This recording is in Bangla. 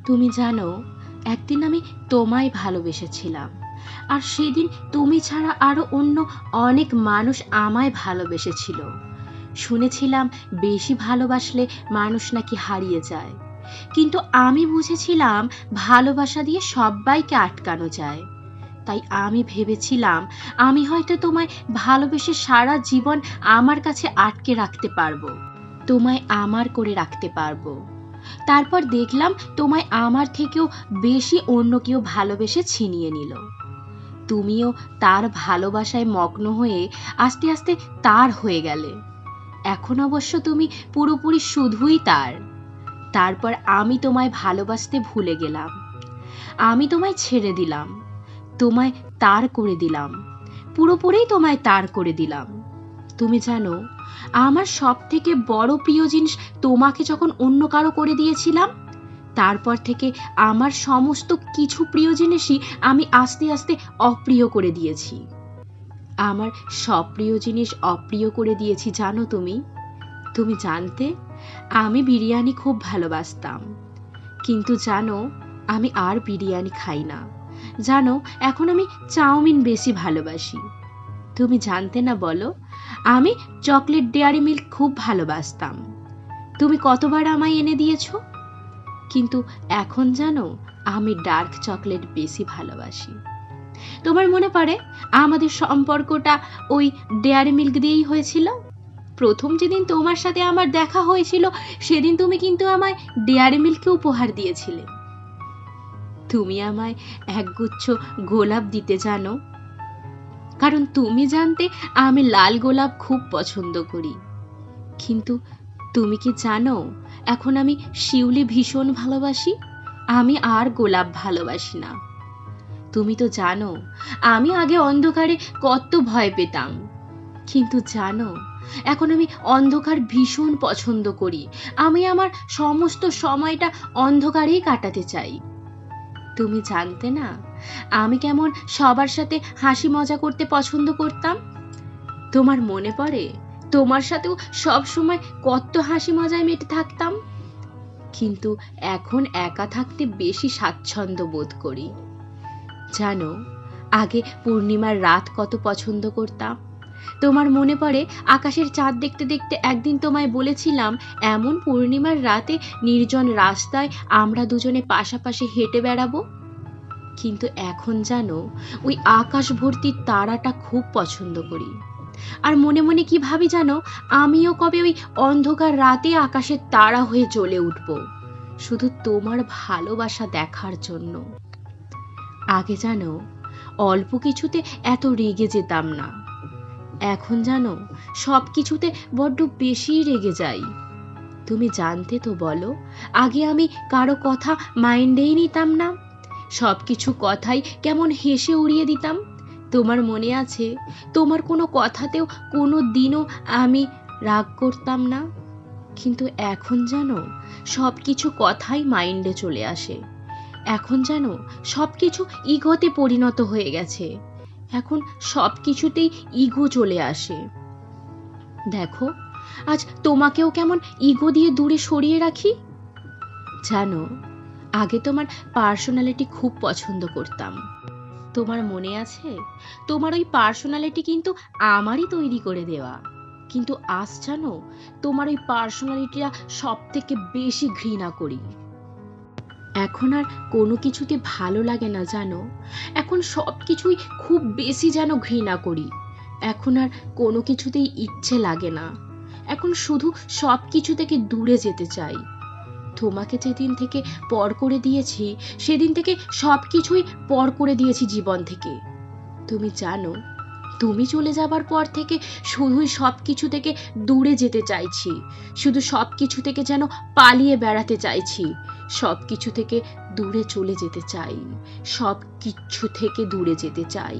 তুমি জানো, একদিন আমি তোমায় ভালোবেসেছিলাম, আর সেদিন তুমি ছাড়া আরো অন্য অনেক মানুষ আমায় ভালোবেসেছিল। শুনেছিলাম বেশি ভালোবাসলে মানুষ নাকি হারিয়ে যায়, কিন্তু আমি বুঝেছিলাম ভালোবাসা দিয়ে সবাইকে আটকানো যায়। তাই আমি ভেবেছিলাম আমি হয়তো তোমায় ভালোবেসে সারা জীবন আমার কাছে আটকে রাখতে পারবো, তোমায় আমার করে রাখতে পারবো। তারপর দেখলাম তোমায় আমার থেকেও বেশি অন্য কেউ ভালোবেসে ছিনিয়ে নিল। তুমিও তার ভালোবাসায় মগ্ন হয়ে আস্তে আস্তে তার হয়ে গেলে। এখন অবশ্য তুমি পুরোপুরি শুধুই তার। তারপর আমি তোমায় ভালোবাসতে ভুলে গেলাম, আমি তোমায় ছেড়ে দিলাম, তোমায় তার করে দিলাম, পুরোপুরি তোমায় তার করে দিলাম। তুমি জানো, আমার সব থেকে বড় প্রিয় জিনিস তোমাকে যখন অন্য কারো করে দিয়েছিলাম, তারপর থেকে আমার সমস্ত কিছু প্রিয় জিনিসই আমি আস্তে আস্তে অপ্রিয় করে দিয়েছি। আমার সব প্রিয় জিনিস অপ্রিয় করে দিয়েছি জানো তুমি? তুমি জানতে, আমি বিরিয়ানি খুব ভালোবাসতাম, কিন্তু জানো, আমি আর বিরিয়ানি খাই না। জানো, এখন আমি চাউমিন বেশি ভালোবাসি। তুমি জানতে না বলো, আমি চকলেট ডেয়ারি মিল্ক খুব ভালোবাসতাম, তুমি কতবার আমায় এনে দিয়েছো। কিন্তু এখন জানো, আমি ডার্ক চকলেট বেশি ভালোবাসি। তোমার মনে পড়ে আমাদের সম্পর্কটা ওই ডেয়ারি মিল্ক দিয়েই হয়েছিল? প্রথম যেদিন তোমার সাথে আমার দেখা হয়েছিল, সেদিন তুমি কিন্তু আমায় ডেয়ারি মিল্ককে উপহার দিয়েছিলে। তুমি আমায় একগুচ্ছ গোলাপ দিতে জানো, কারণ তুমি জানতে আমি লাল গোলাপ খুব পছন্দ করি। কিন্তু তুমি কি জানো, এখন আমি শিউলি ভীষণ ভালোবাসি, আমি আর গোলাপ ভালোবাসি না। তুমি তো জানো, আমি আগে অন্ধকারে কত ভয় পেতাম, কিন্তু জানো, এখন আমি অন্ধকার ভীষণ পছন্দ করি। আমি আমার সমস্ত সময়টা অন্ধকারেই কাটাতে চাই। তুমি জানতে না, আমি কেমন সবার সাথে হাসি মজা করতে পছন্দ করতাম। তোমার মনে পড়ে তোমার সাথেও সব সময় কত হাসি মজায় মেতে থাকতাম। কিন্তু এখন একা থাকতে বেশি স্বাচ্ছন্দ্য বোধ করি। জানো, আগে পূর্ণিমার রাত কত পছন্দ করতাম। তোমার মনে পড়ে আকাশের চাঁদ দেখতে দেখতে একদিন তোমায় বলেছিলাম এমন পূর্ণিমার রাতে নির্জন রাস্তায় আমরা দুজনে পাশাপাশি হেঁটে বেড়াবো। কিন্তু এখন জানো, ওই আকাশ ভর্তি তারাটা খুব পছন্দ করি। আর মনে মনে কি ভাবি জানো, আমিও কবে ওই অন্ধকার রাতে আকাশের তারা হয়ে জ্বলে উঠব, শুধু তোমার ভালোবাসা দেখার জন্য। আগে জানো, অল্প কিছুতে এত রেগে যেতাম না, এখন জানো সব কিছুতে বড্ড বেশি রেগে যাই। তুমি জানতে তো বলো, আগে আমি কারো কথা মাইন্ডেই নিতাম না, সব কিছু কথাই কেমন হেসে উড়িয়ে দিতাম। তোমার মনে আছে, তোমার কোনো কথাতেও কোনো দিনও আমি রাগ করতাম না। কিন্তু এখন জানো, সব কিছু কথাই মাইন্ডে চলে আসে। এখন জানো, সব কিছু ইগোতে পরিণত হয়ে গেছে। এখন সব কিছুতেই ইগো চলে আসে। দেখো, আজ তোমাকেও কেমন ইগো দিয়ে দূরে সরিয়ে রাখি। জানো, আগে তোমার পার্সোনালিটি খুব পছন্দ করতাম। তোমার মনে আছে, তোমার ওই পার্সোনালিটি কিন্তু আমারই তৈরি করে দেওয়া। কিন্তু আজ জানো, তোমার ওই পার্সোনালিটিটা সব থেকে বেশি ঘৃণা করি। এখন আর কোনো কিছুতে ভালো লাগে না জানো, এখন সব কিছুই খুব বেশি যেন ঘৃণা করি। এখন আর কোনো কিছুতেই ইচ্ছে লাগে না, এখন শুধু সব কিছু থেকে দূরে যেতে চাই। তোমাকে যেদিন থেকে পর করে দিয়েছি, সেদিন থেকে সব কিছুই পর করে দিয়েছি জীবন থেকে। তুমি জানো, তুমি চলে যাবার পর থেকে শুধুই সব কিছু থেকে দূরে যেতে চাইছি, শুধু সব কিছু থেকে যেন পালিয়ে বেড়াতে চাইছি, সব কিছু থেকে দূরে চলে যেতে চাই, সব কিছু থেকে দূরে যেতে চাই।